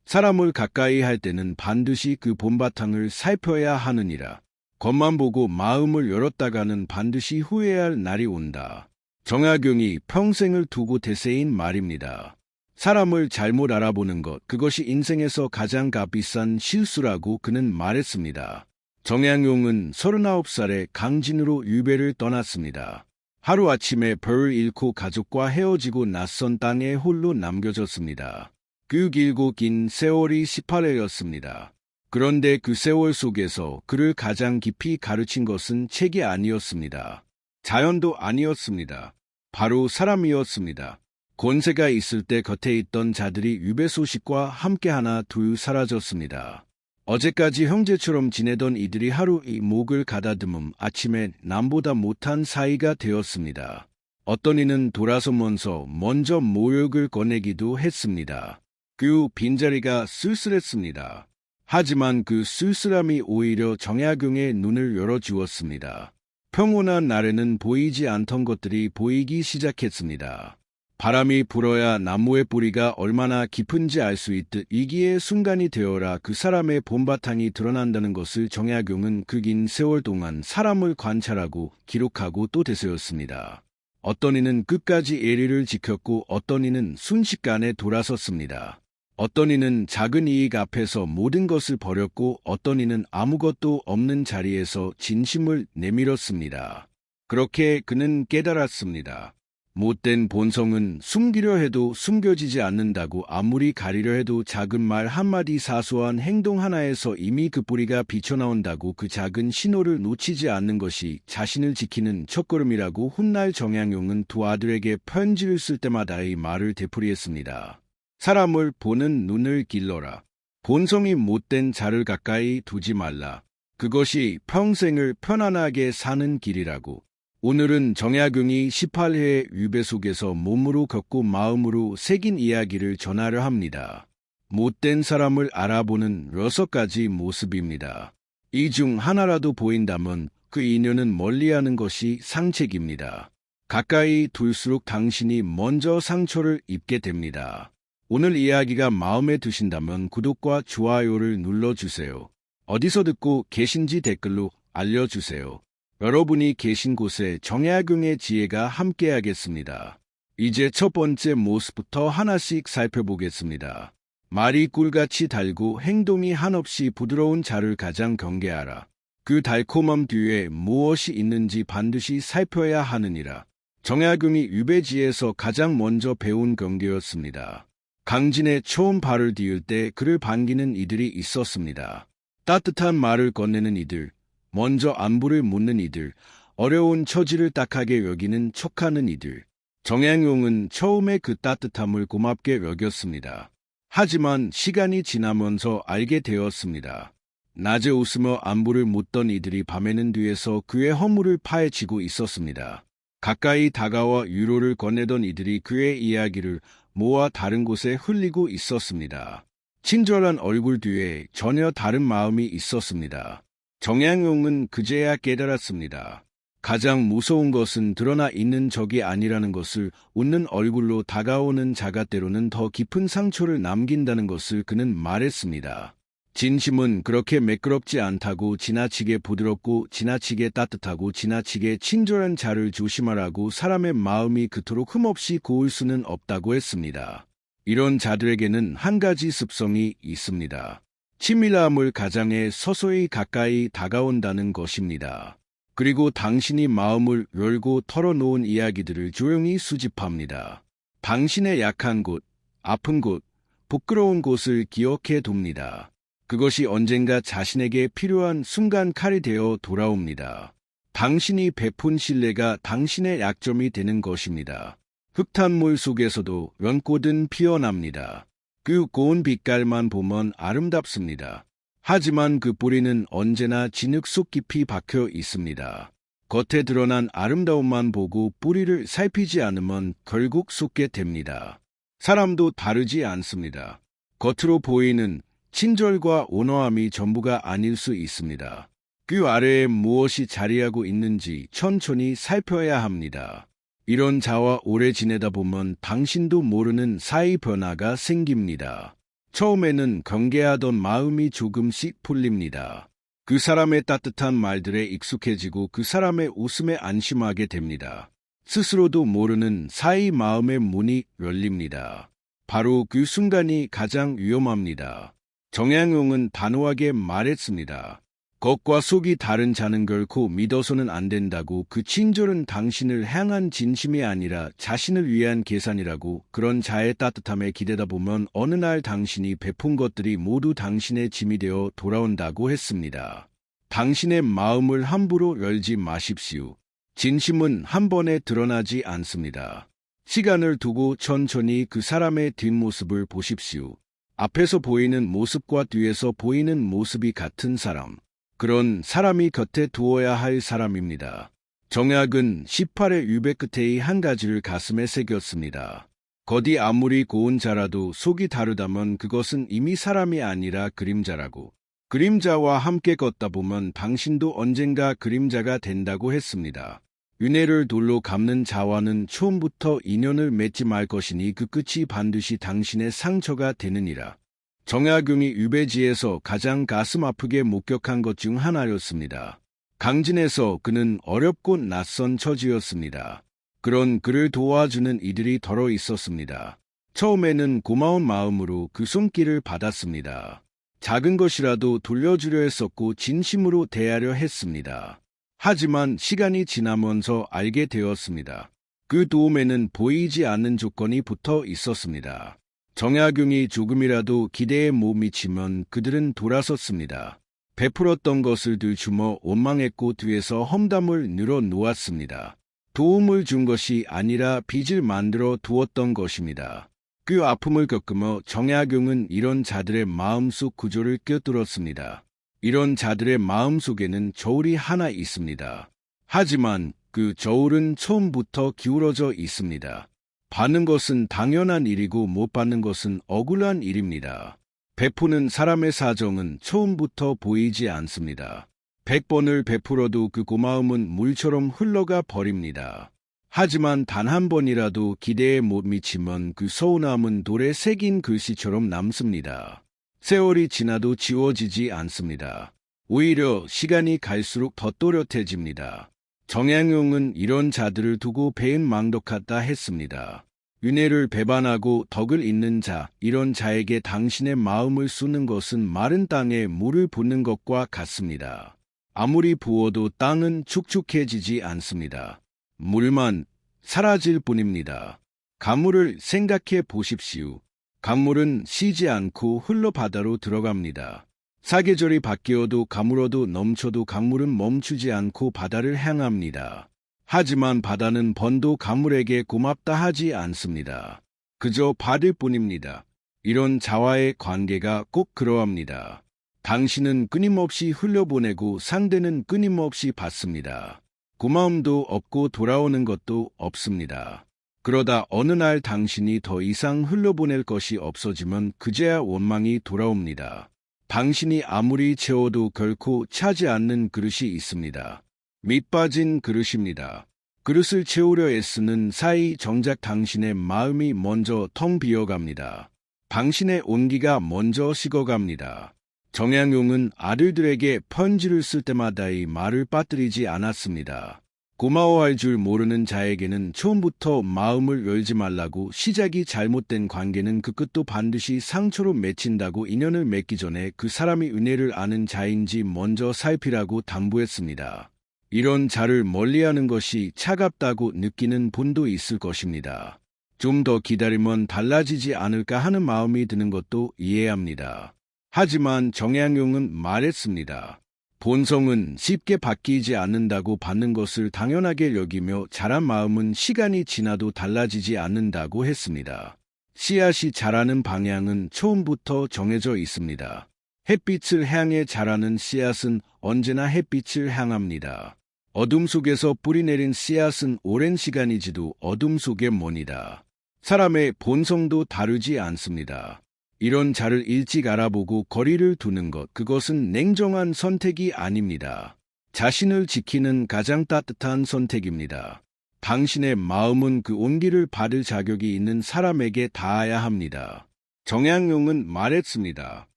사람을 가까이 할 때는 반드시 그 본바탕을 살펴야 하느니라. 겉만 보고 마음을 열었다가는 반드시 후회할 날이 온다. 정약용이 평생을 두고 대세인 말입니다. 사람을 잘못 알아보는 것, 그것이 인생에서 가장 값비싼 실수라고 그는 말했습니다. 정약용은 39살에 강진으로 유배를 떠났습니다. 하루아침에 벌을 잃고 가족과 헤어지고 낯선 땅에 홀로 남겨졌습니다. 그 길고 긴 세월이 18회였습니다. 그런데 그 세월 속에서 그를 가장 깊이 가르친 것은 책이 아니었습니다. 자연도 아니었습니다. 바로 사람이었습니다. 권세가 있을 때 곁에 있던 자들이 유배 소식과 함께 하나 둘 사라졌습니다. 어제까지 형제처럼 지내던 이들이 하루 이 목을 가다듬음 아침에 남보다 못한 사이가 되었습니다. 어떤 이는 돌아서면서 먼저 모욕을 꺼내기도 했습니다. 그 빈자리가 쓸쓸했습니다. 하지만 그 쓸쓸함이 오히려 정약용의 눈을 열어주었습니다. 평온한 날에는 보이지 않던 것들이 보이기 시작했습니다. 바람이 불어야 나무의 뿌리가 얼마나 깊은지 알 수 있듯 위기의 순간이 되어라 그 사람의 본바탕이 드러난다는 것을 정약용은 그 긴 세월 동안 사람을 관찰하고 기록하고 또 되새었습니다. 어떤 이는 끝까지 예의를 지켰고 어떤 이는 순식간에 돌아섰습니다. 어떤 이는 작은 이익 앞에서 모든 것을 버렸고 어떤 이는 아무것도 없는 자리에서 진심을 내밀었습니다. 그렇게 그는 깨달았습니다. 못된 본성은 숨기려 해도 숨겨지지 않는다고. 아무리 가리려 해도 작은 말 한마디 사소한 행동 하나에서 이미 그 뿌리가 비쳐나온다고. 그 작은 신호를 놓치지 않는 것이 자신을 지키는 첫걸음이라고 훗날 정약용은 두 아들에게 편지를 쓸 때마다 이 말을 되풀이했습니다. 사람을 보는 눈을 길러라. 본성이 못된 자를 가까이 두지 말라. 그것이 평생을 편안하게 사는 길이라고. 오늘은 정약용이 18회의 유배 속에서 몸으로 걷고 마음으로 새긴 이야기를 전하려 합니다. 못된 사람을 알아보는 6가지 모습입니다. 이 중 하나라도 보인다면 그 인연은 멀리하는 것이 상책입니다. 가까이 둘수록 당신이 먼저 상처를 입게 됩니다. 오늘 이야기가 마음에 드신다면 구독과 좋아요를 눌러주세요. 어디서 듣고 계신지 댓글로 알려주세요. 여러분이 계신 곳에 정약용의 지혜가 함께하겠습니다. 이제 첫 번째 모습부터 하나씩 살펴보겠습니다. 말이 꿀같이 달고 행동이 한없이 부드러운 자를 가장 경계하라. 그 달콤함 뒤에 무엇이 있는지 반드시 살펴야 하느니라. 정약용이 유배지에서 가장 먼저 배운 경계였습니다. 강진에 처음 발을 디딜 때 그를 반기는 이들이 있었습니다. 따뜻한 말을 건네는 이들, 먼저 안부를 묻는 이들, 어려운 처지를 딱하게 여기는 척하는 이들. 정약용은 처음에 그 따뜻함을 고맙게 여겼습니다. 하지만 시간이 지나면서 알게 되었습니다. 낮에 웃으며 안부를 묻던 이들이 밤에는 뒤에서 그의 허물을 파헤치고 있었습니다. 가까이 다가와 위로를 건네던 이들이 그의 이야기를 모아 다른 곳에 흘리고 있었습니다. 친절한 얼굴 뒤에 전혀 다른 마음이 있었습니다. 정약용은 그제야 깨달았습니다. 가장 무서운 것은 드러나 있는 적이 아니라는 것을. 웃는 얼굴로 다가오는 자가 때로는 더 깊은 상처를 남긴다는 것을 그는 말했습니다. 진심은 그렇게 매끄럽지 않다고. 지나치게 부드럽고 지나치게 따뜻하고 지나치게 친절한 자를 조심하라고. 사람의 마음이 그토록 흠없이 고울 수는 없다고 했습니다. 이런 자들에게는 한 가지 습성이 있습니다. 친밀함을 가장해 서서히 가까이 다가온다는 것입니다. 그리고 당신이 마음을 열고 털어놓은 이야기들을 조용히 수집합니다. 당신의 약한 곳, 아픈 곳, 부끄러운 곳을 기억해 둡니다. 그것이 언젠가 자신에게 필요한 순간 칼이 되어 돌아옵니다. 당신이 베푼 신뢰가 당신의 약점이 되는 것입니다. 흙탕물 속에서도 연꽃은 피어납니다. 그 고운 빛깔만 보면 아름답습니다. 하지만 그 뿌리는 언제나 진흙 속 깊이 박혀 있습니다. 겉에 드러난 아름다움만 보고 뿌리를 살피지 않으면 결국 쏟게 됩니다. 사람도 다르지 않습니다. 겉으로 보이는 친절과 온화함이 전부가 아닐 수 있습니다. 그 아래에 무엇이 자리하고 있는지 천천히 살펴야 합니다. 이런 자와 오래 지내다 보면 당신도 모르는 사이 변화가 생깁니다. 처음에는 경계하던 마음이 조금씩 풀립니다. 그 사람의 따뜻한 말들에 익숙해지고 그 사람의 웃음에 안심하게 됩니다. 스스로도 모르는 사이 마음의 문이 열립니다. 바로 그 순간이 가장 위험합니다. 정약용은 단호하게 말했습니다. 겉과 속이 다른 자는 결코 믿어서는 안 된다고. 그 친절은 당신을 향한 진심이 아니라 자신을 위한 계산이라고. 그런 자의 따뜻함에 기대다 보면 어느 날 당신이 베푼 것들이 모두 당신의 짐이 되어 돌아온다고 했습니다. 당신의 마음을 함부로 열지 마십시오. 진심은 한 번에 드러나지 않습니다. 시간을 두고 천천히 그 사람의 뒷모습을 보십시오. 앞에서 보이는 모습과 뒤에서 보이는 모습이 같은 사람. 그런 사람이 곁에 두어야 할 사람입니다. 정약은 18의 유배 끝에 한 가지를 가슴에 새겼습니다. 겉이 아무리 고운 자라도 속이 다르다면 그것은 이미 사람이 아니라 그림자라고. 그림자와 함께 걷다 보면 당신도 언젠가 그림자가 된다고 했습니다. 윤회를 돌로 갚는 자와는 처음부터 인연을 맺지 말 것이니 그 끝이 반드시 당신의 상처가 되느니라. 정약용이 유배지에서 가장 가슴 아프게 목격한 것 중 하나였습니다. 강진에서 그는 어렵고 낯선 처지였습니다. 그런 그를 도와주는 이들이 덜어 있었습니다. 처음에는 고마운 마음으로 그 손길을 받았습니다. 작은 것이라도 돌려주려 했었고 진심으로 대하려 했습니다. 하지만 시간이 지나면서 알게 되었습니다. 그 도움에는 보이지 않는 조건이 붙어 있었습니다. 정약용이 조금이라도 기대에 못 미치면 그들은 돌아섰습니다. 베풀었던 것을 들추며 원망했고 뒤에서 험담을 늘어놓았습니다. 도움을 준 것이 아니라 빚을 만들어 두었던 것입니다. 그 아픔을 겪으며 정약용은 이런 자들의 마음속 구조를 꿰뚫었습니다. 이런 자들의 마음속에는 저울이 하나 있습니다. 하지만 그 저울은 처음부터 기울어져 있습니다. 받는 것은 당연한 일이고 못 받는 것은 억울한 일입니다. 베푸는 사람의 사정은 처음부터 보이지 않습니다. 100번을 베풀어도 그 고마움은 물처럼 흘러가 버립니다. 하지만 단 한 번이라도 기대에 못 미치면 그 서운함은 돌에 새긴 글씨처럼 남습니다. 세월이 지나도 지워지지 않습니다. 오히려 시간이 갈수록 더 또렷해집니다. 정약용은 이런 자들을 두고 배은망덕하다 했습니다. 윤회를 배반하고 덕을 잇는 자, 이런 자에게 당신의 마음을 쏟는 것은 마른 땅에 물을 붓는 것과 같습니다. 아무리 부어도 땅은 축축해지지 않습니다. 물만 사라질 뿐입니다. 강물을 생각해 보십시오. 강물은 쉬지 않고 흘러 바다로 들어갑니다. 사계절이 바뀌어도 가물어도 넘쳐도 강물은 멈추지 않고 바다를 향합니다. 하지만 바다는 번도 강물에게 고맙다 하지 않습니다. 그저 받을 뿐입니다. 이런 자와의 관계가 꼭 그러합니다. 당신은 끊임없이 흘려보내고 상대는 끊임없이 받습니다. 고마움도 없고 돌아오는 것도 없습니다. 그러다 어느 날 당신이 더 이상 흘려보낼 것이 없어지면 그제야 원망이 돌아옵니다. 당신이 아무리 채워도 결코 차지 않는 그릇이 있습니다. 밑빠진 그릇입니다. 그릇을 채우려 애쓰는 사이 정작 당신의 마음이 먼저 텅 비어갑니다. 당신의 온기가 먼저 식어갑니다. 정약용은 아들들에게 편지를 쓸 때마다 이 말을 빠뜨리지 않았습니다. 고마워할 줄 모르는 자에게는 처음부터 마음을 열지 말라고. 시작이 잘못된 관계는 그 끝도 반드시 상처로 맺힌다고. 인연을 맺기 전에 그 사람이 은혜를 아는 자인지 먼저 살피라고 당부했습니다. 이런 자를 멀리하는 것이 차갑다고 느끼는 분도 있을 것입니다. 좀 더 기다리면 달라지지 않을까 하는 마음이 드는 것도 이해합니다. 하지만 정약용은 말했습니다. 본성은 쉽게 바뀌지 않는다고. 받는 것을 당연하게 여기며 자란 마음은 시간이 지나도 달라지지 않는다고 했습니다. 씨앗이 자라는 방향은 처음부터 정해져 있습니다. 햇빛을 향해 자라는 씨앗은 언제나 햇빛을 향합니다. 어둠 속에서 뿌리내린 씨앗은 오랜 시간이지도 어둠 속에 머니다. 사람의 본성도 다르지 않습니다. 이런 자를 일찍 알아보고 거리를 두는 것, 그것은 냉정한 선택이 아닙니다. 자신을 지키는 가장 따뜻한 선택입니다. 당신의 마음은 그 온기를 받을 자격이 있는 사람에게 닿아야 합니다. 정약용은 말했습니다.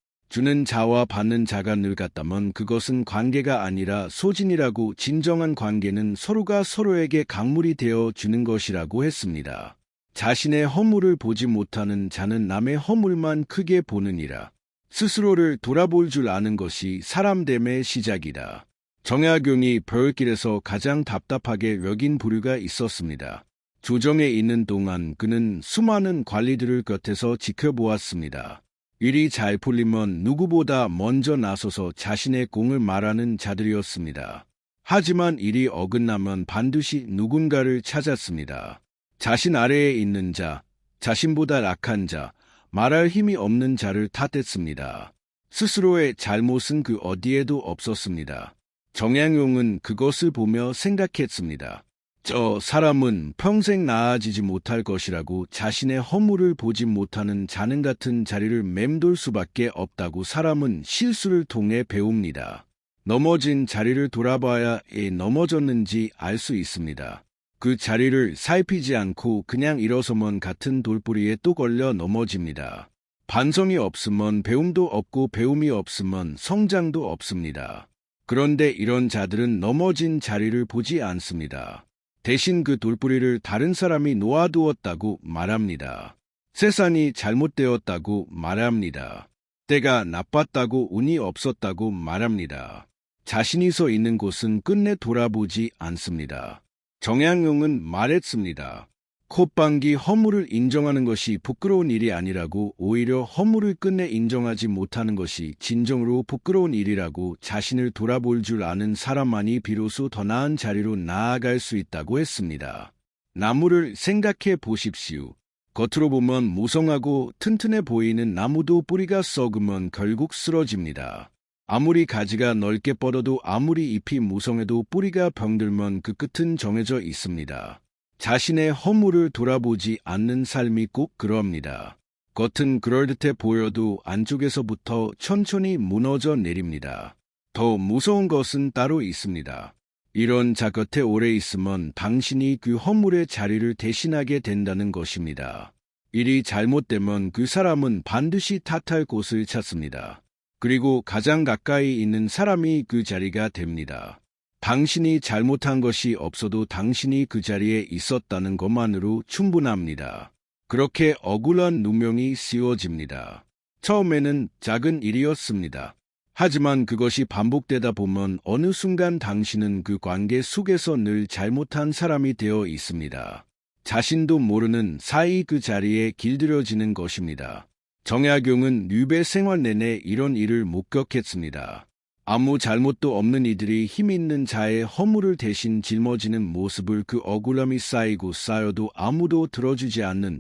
주는 자와 받는 자가 늘 같다면 그것은 관계가 아니라 소진이라고 진정한 관계는 서로가 서로에게 강물이 되어 주는 것이라고 했습니다. 자신의 허물을 보지 못하는 자는 남의 허물만 크게 보느니라. 스스로를 돌아볼 줄 아는 것이 사람됨의 시작이다. 정약용이 별길에서 가장 답답하게 여긴 부류가 있었습니다. 조정에 있는 동안 그는 수많은 관리들을 곁에서 지켜보았습니다. 일이 잘 풀리면 누구보다 먼저 나서서 자신의 공을 말하는 자들이었습니다. 하지만 일이 어긋나면 반드시 누군가를 찾았습니다. 자신 아래에 있는 자, 자신보다 약한 자, 말할 힘이 없는 자를 탓했습니다. 스스로의 잘못은 그 어디에도 없었습니다. 정약용은 그것을 보며 생각했습니다. 저 사람은 평생 나아지지 못할 것이라고 자신의 허물을 보지 못하는 자는 같은 자리를 맴돌 수밖에 없다고 사람은 실수를 통해 배웁니다. 넘어진 자리를 돌아봐야 넘어졌는지 알 수 있습니다. 그 자리를 살피지 않고 그냥 일어서면 같은 돌부리에 또 걸려 넘어집니다. 반성이 없으면 배움도 없고 배움이 없으면 성장도 없습니다. 그런데 이런 자들은 넘어진 자리를 보지 않습니다. 대신 그 돌부리를 다른 사람이 놓아두었다고 말합니다. 세상이 잘못되었다고 말합니다. 때가 나빴다고 운이 없었다고 말합니다. 자신이 서 있는 곳은 끝내 돌아보지 않습니다. 정약용은 말했습니다. 콧방귀 허물을 인정하는 것이 부끄러운 일이 아니라고 오히려 허물을 끝내 인정하지 못하는 것이 진정으로 부끄러운 일이라고 자신을 돌아볼 줄 아는 사람만이 비로소 더 나은 자리로 나아갈 수 있다고 했습니다. 나무를 생각해 보십시오. 겉으로 보면 무성하고 튼튼해 보이는 나무도 뿌리가 썩으면 결국 쓰러집니다. 아무리 가지가 넓게 뻗어도 아무리 잎이 무성해도 뿌리가 병들면 그 끝은 정해져 있습니다. 자신의 허물을 돌아보지 않는 삶이 꼭 그럽니다. 겉은 그럴듯해 보여도 안쪽에서부터 천천히 무너져 내립니다. 더 무서운 것은 따로 있습니다. 이런 자 곁에 오래 있으면 당신이 그 허물의 자리를 대신하게 된다는 것입니다. 일이 잘못되면 그 사람은 반드시 탓할 곳을 찾습니다. 그리고 가장 가까이 있는 사람이 그 자리가 됩니다. 당신이 잘못한 것이 없어도 당신이 그 자리에 있었다는 것만으로 충분합니다. 그렇게 억울한 누명이 씌워집니다. 처음에는 작은 일이었습니다. 하지만 그것이 반복되다 보면 어느 순간 당신은 그 관계 속에서 늘 잘못한 사람이 되어 있습니다. 자신도 모르는 사이 그 자리에 길들여지는 것입니다. 정약용은 유배 생활 내내 이런 일을 목격했습니다. 아무 잘못도 없는 이들이 힘 있는 자의 허물을 대신 짊어지는 모습을 그 억울함이 쌓이고 쌓여도 아무도 들어주지 않는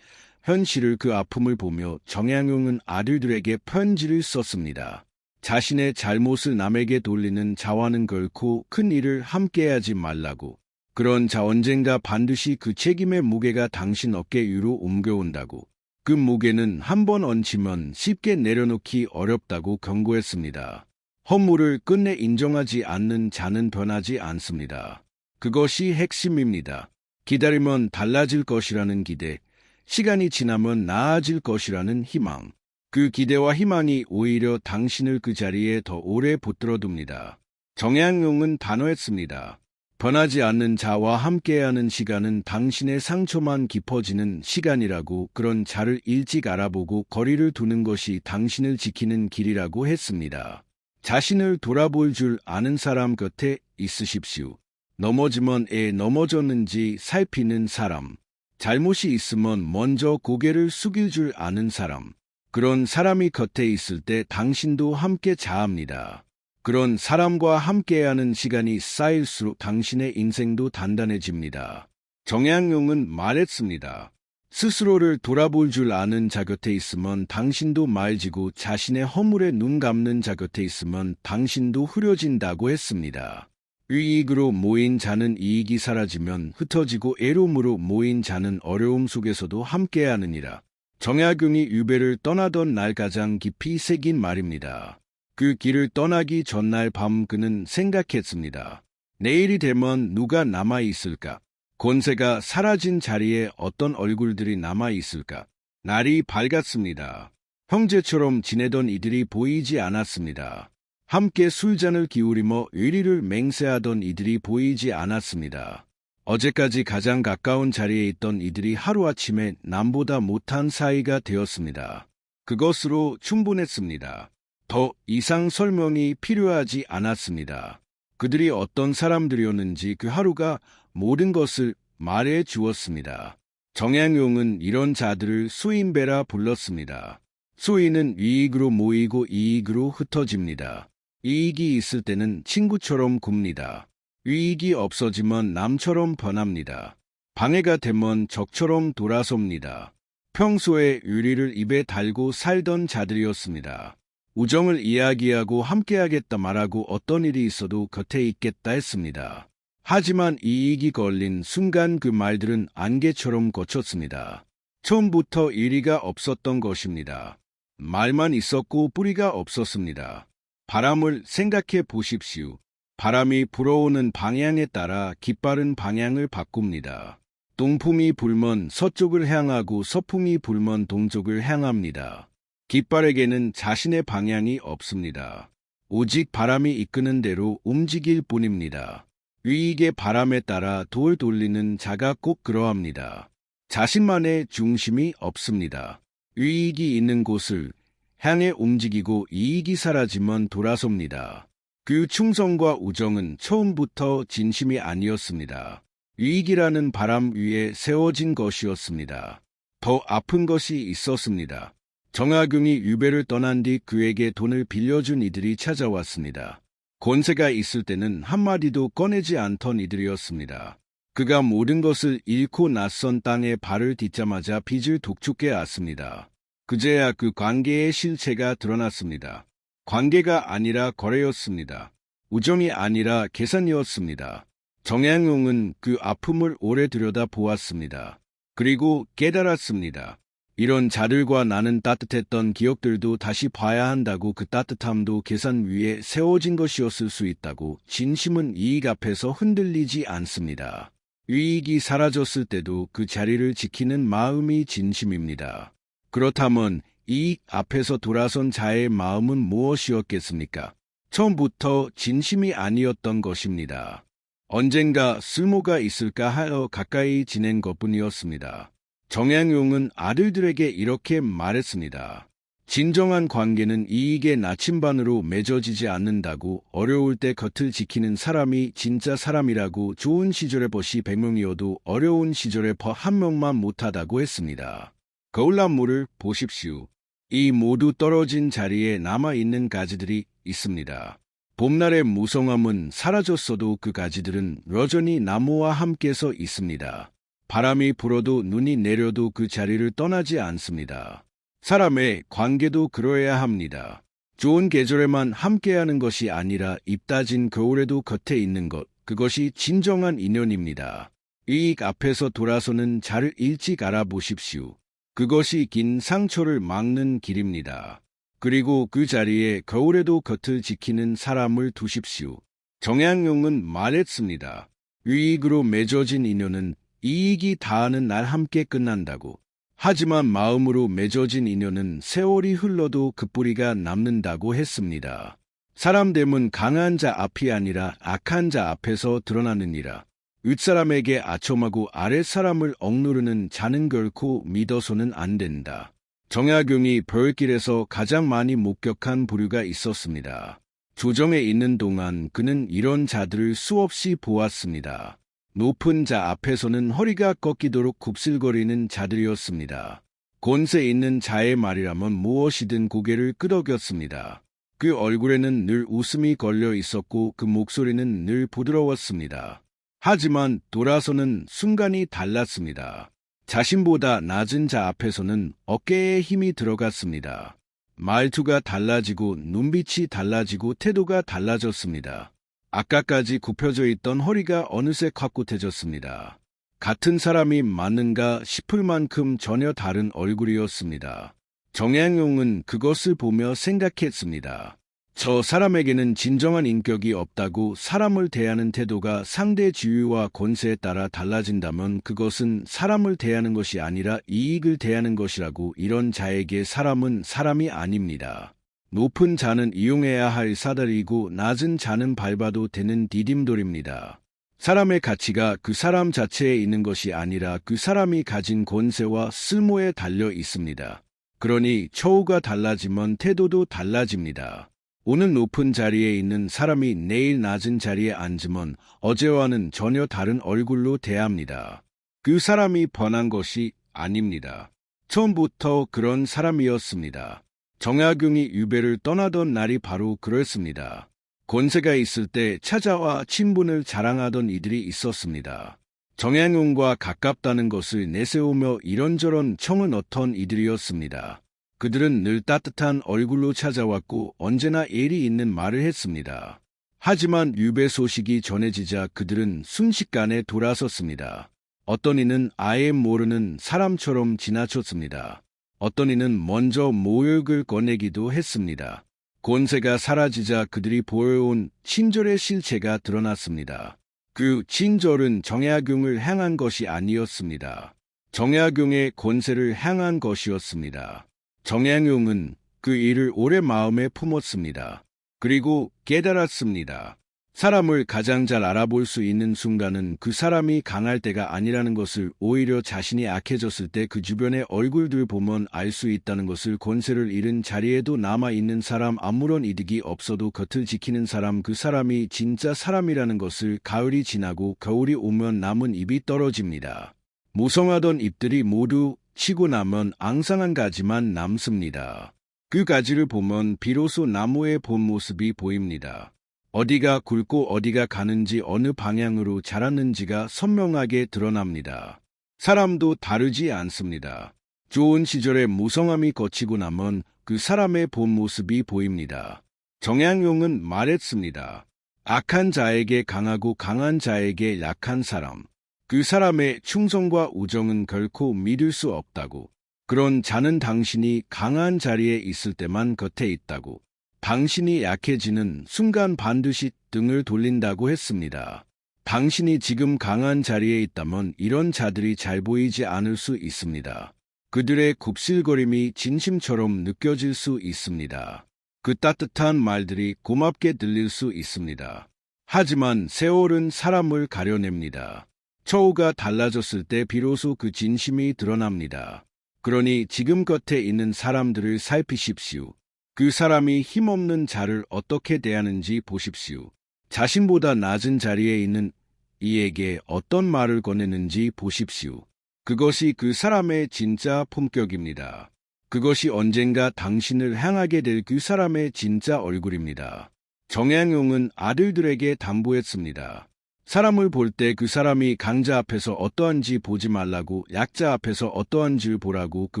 현실을 그 아픔을 보며 정약용은 아들들에게 편지를 썼습니다. 자신의 잘못을 남에게 돌리는 자와는 결코 큰 일을 함께하지 말라고. 그런 자 언젠가 반드시 그 책임의 무게가 당신 어깨 위로 옮겨온다고. 그 무게는 한 번 얹히면 쉽게 내려놓기 어렵다고 경고했습니다. 허물을 끝내 인정하지 않는 자는 변하지 않습니다. 그것이 핵심입니다. 기다리면 달라질 것이라는 기대, 시간이 지나면 나아질 것이라는 희망. 그 기대와 희망이 오히려 당신을 그 자리에 더 오래 붙들어둡니다. 정약용은 단호했습니다. 변하지 않는 자와 함께하는 시간은 당신의 상처만 깊어지는 시간이라고, 그런 자를 일찍 알아보고 거리를 두는 것이 당신을 지키는 길이라고 했습니다. 자신을 돌아볼 줄 아는 사람 곁에 있으십시오. 넘어지면 넘어졌는지 살피는 사람. 잘못이 있으면 먼저 고개를 숙일 줄 아는 사람. 그런 사람이 곁에 있을 때 당신도 함께 자합니다. 그런 사람과 함께하는 시간이 쌓일수록 당신의 인생도 단단해집니다. 정약용은 말했습니다. 스스로를 돌아볼 줄 아는 자 곁에 있으면 당신도 말지고 자신의 허물에 눈 감는 자 곁에 있으면 당신도 흐려진다고 했습니다. 의익으로 모인 자는 이익이 사라지면 흩어지고 애로움으로 모인 자는 어려움 속에서도 함께하느니라. 정약용이 유배를 떠나던 날 가장 깊이 새긴 말입니다. 그 길을 떠나기 전날 밤 그는 생각했습니다. 내일이 되면 누가 남아있을까? 권세가 사라진 자리에 어떤 얼굴들이 남아있을까? 날이 밝았습니다. 형제처럼 지내던 이들이 보이지 않았습니다. 함께 술잔을 기울이며 의리를 맹세하던 이들이 보이지 않았습니다. 어제까지 가장 가까운 자리에 있던 이들이 하루아침에 남보다 못한 사이가 되었습니다. 그것으로 충분했습니다. 더 이상 설명이 필요하지 않았습니다. 그들이 어떤 사람들이었는지 그 하루가 모든 것을 말해 주었습니다. 정약용은 이런 자들을 수인배라 불렀습니다. 수인은 이익으로 모이고 이익으로 흩어집니다. 이익이 있을 때는 친구처럼 굽니다. 이익이 없어지면 남처럼 변합니다. 방해가 되면 적처럼 돌아섭니다. 평소에 의리를 입에 달고 살던 자들이었습니다. 우정을 이야기하고 함께하겠다 말하고 어떤 일이 있어도 곁에 있겠다 했습니다. 하지만 이익이 걸린 순간 그 말들은 안개처럼 걷혔습니다. 처음부터 의리가 없었던 것입니다. 말만 있었고 뿌리가 없었습니다. 바람을 생각해 보십시오. 바람이 불어오는 방향에 따라 깃발은 방향을 바꿉니다. 동풍이 불면 서쪽을 향하고 서풍이 불면 동쪽을 향합니다. 깃발에게는 자신의 방향이 없습니다. 오직 바람이 이끄는 대로 움직일 뿐입니다. 이익의 바람에 따라 돌 돌리는 자가 꼭 그러합니다. 자신만의 중심이 없습니다. 이익이 있는 곳을 향해 움직이고 이익이 사라지면 돌아섭니다. 그 충성과 우정은 처음부터 진심이 아니었습니다. 이익이라는 바람 위에 세워진 것이었습니다. 더 아픈 것이 있었습니다. 정약용이 유배를 떠난 뒤 그에게 돈을 빌려준 이들이 찾아왔습니다. 권세가 있을 때는 한마디도 꺼내지 않던 이들이었습니다. 그가 모든 것을 잃고 낯선 땅에 발을 딛자마자 빚을 독촉해 왔습니다. 그제야 그 관계의 실체가 드러났습니다. 관계가 아니라 거래였습니다. 우정이 아니라 계산이었습니다. 정약용은 그 아픔을 오래 들여다 보았습니다. 그리고 깨달았습니다. 이런 자들과 나는 따뜻했던 기억들도 다시 봐야 한다고, 그 따뜻함도 계산 위에 세워진 것이었을 수 있다고. 진심은 이익 앞에서 흔들리지 않습니다. 이익이 사라졌을 때도 그 자리를 지키는 마음이 진심입니다. 그렇다면 이익 앞에서 돌아선 자의 마음은 무엇이었겠습니까? 처음부터 진심이 아니었던 것입니다. 언젠가 쓸모가 있을까 하여 가까이 지낸 것뿐이었습니다. 정약용은 아들들에게 이렇게 말했습니다. 진정한 관계는 이익의 나침반으로 맺어지지 않는다고. 어려울 때 곁을 지키는 사람이 진짜 사람이라고. 좋은 시절에 벗이 100명이어도 어려운 시절에 벗 1명만 못하다고 했습니다. 거울나무를 보십시오. 이 모두 떨어진 자리에 남아있는 가지들이 있습니다. 봄날의 무성함은 사라졌어도 그 가지들은 여전히 나무와 함께 서 있습니다. 바람이 불어도 눈이 내려도 그 자리를 떠나지 않습니다. 사람의 관계도 그러해야 합니다. 좋은 계절에만 함께하는 것이 아니라 입 다진 겨울에도 곁에 있는 것, 그것이 진정한 인연입니다. 이익 앞에서 돌아서는 자를 일찍 알아보십시오. 그것이 긴 상처를 막는 길입니다. 그리고 그 자리에 겨울에도 곁을 지키는 사람을 두십시오. 정약용은 말했습니다. 이익으로 맺어진 인연은 이익이 다하는 날 함께 끝난다고. 하지만 마음으로 맺어진 인연은 세월이 흘러도 그 뿌리가 남는다고 했습니다. 사람됨은 강한 자 앞이 아니라 악한 자 앞에서 드러나느니라. 윗사람에게 아첨하고 아랫사람을 억누르는 자는 결코 믿어서는 안 된다. 정약용이 별길에서 가장 많이 목격한 부류가 있었습니다. 조정에 있는 동안 그는 이런 자들을 수없이 보았습니다. 높은 자 앞에서는 허리가 꺾이도록 굽슬거리는 자들이었습니다. 권세 있는 자의 말이라면 무엇이든 고개를 끄덕였습니다. 그 얼굴에는 늘 웃음이 걸려 있었고 그 목소리는 늘 부드러웠습니다. 하지만 돌아서는 순간이 달랐습니다. 자신보다 낮은 자 앞에서는 어깨에 힘이 들어갔습니다. 말투가 달라지고 눈빛이 달라지고 태도가 달라졌습니다. 아까까지 굽혀져 있던 허리가 어느새 콱곳해졌습니다. 같은 사람이 맞는가 싶을 만큼 전혀 다른 얼굴이었습니다. 정약용은 그것을 보며 생각했습니다. 저 사람에게는 진정한 인격이 없다고 사람을 대하는 태도가 상대 지위와 권세에 따라 달라진다면 그것은 사람을 대하는 것이 아니라 이익을 대하는 것이라고 이런 자에게 사람은 사람이 아닙니다. 높은 자는 이용해야 할 사다리이고 낮은 자는 밟아도 되는 디딤돌입니다. 사람의 가치가 그 사람 자체에 있는 것이 아니라 그 사람이 가진 권세와 쓸모에 달려 있습니다. 그러니 처우가 달라지면 태도도 달라집니다. 오늘 높은 자리에 있는 사람이 내일 낮은 자리에 앉으면 어제와는 전혀 다른 얼굴로 대합니다. 그 사람이 번한 것이 아닙니다. 처음부터 그런 사람이었습니다. 정약용이 유배를 떠나던 날이 바로 그랬습니다. 권세가 있을 때 찾아와 친분을 자랑하던 이들이 있었습니다. 정약용과 가깝다는 것을 내세우며 이런저런 청을 넣던 이들이었습니다. 그들은 늘 따뜻한 얼굴로 찾아왔고 언제나 예리 있는 말을 했습니다. 하지만 유배 소식이 전해지자 그들은 순식간에 돌아섰습니다. 어떤 이는 아예 모르는 사람처럼 지나쳤습니다. 어떤 이는 먼저 모욕을 꺼내기도 했습니다. 권세가 사라지자 그들이 보여온 친절의 실체가 드러났습니다. 그 친절은 정약용을 향한 것이 아니었습니다. 정약용의 권세를 향한 것이었습니다. 정약용은 그 일을 오래 마음에 품었습니다. 그리고 깨달았습니다. 사람을 가장 잘 알아볼 수 있는 순간은 그 사람이 강할 때가 아니라는 것을, 오히려 자신이 약해졌을 때 그 주변의 얼굴들 보면 알 수 있다는 것을. 권세를 잃은 자리에도 남아있는 사람, 아무런 이득이 없어도 겉을 지키는 사람, 그 사람이 진짜 사람이라는 것을. 가을이 지나고 겨울이 오면 나뭇 잎이 떨어집니다. 무성하던 잎들이 모두 치고 나면 앙상한 가지만 남습니다. 그 가지를 보면 비로소 나무의 본 모습이 보입니다. 어디가 굵고 어디가 가는지, 어느 방향으로 자랐는지가 선명하게 드러납니다. 사람도 다르지 않습니다. 좋은 시절의 무성함이 거치고 나면 그 사람의 본 모습이 보입니다. 정약용은 말했습니다. 악한 자에게 강하고 강한 자에게 약한 사람, 그 사람의 충성과 우정은 결코 믿을 수 없다고. 그런 자는 당신이 강한 자리에 있을 때만 곁에 있다고. 당신이 약해지는 순간 반드시 등을 돌린다고 했습니다. 당신이 지금 강한 자리에 있다면 이런 자들이 잘 보이지 않을 수 있습니다. 그들의 굽실거림이 진심처럼 느껴질 수 있습니다. 그 따뜻한 말들이 고맙게 들릴 수 있습니다. 하지만 세월은 사람을 가려냅니다. 처우가 달라졌을 때 비로소 그 진심이 드러납니다. 그러니 지금 곁에 있는 사람들을 살피십시오. 그 사람이 힘없는 자를 어떻게 대하는지 보십시오. 자신보다 낮은 자리에 있는 이에게 어떤 말을 건네는지 보십시오. 그것이 그 사람의 진짜 품격입니다. 그것이 언젠가 당신을 향하게 될 그 사람의 진짜 얼굴입니다. 정약용은 아들들에게 당부했습니다. 사람을 볼 때 그 사람이 강자 앞에서 어떠한지 보지 말라고, 약자 앞에서 어떠한지를 보라고. 그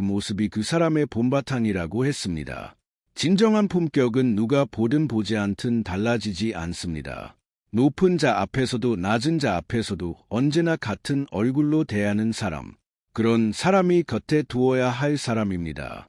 모습이 그 사람의 본바탕이라고 했습니다. 진정한 품격은 누가 보든 보지 않든 달라지지 않습니다. 높은 자 앞에서도 낮은 자 앞에서도 언제나 같은 얼굴로 대하는 사람, 그런 사람이 곁에 두어야 할 사람입니다.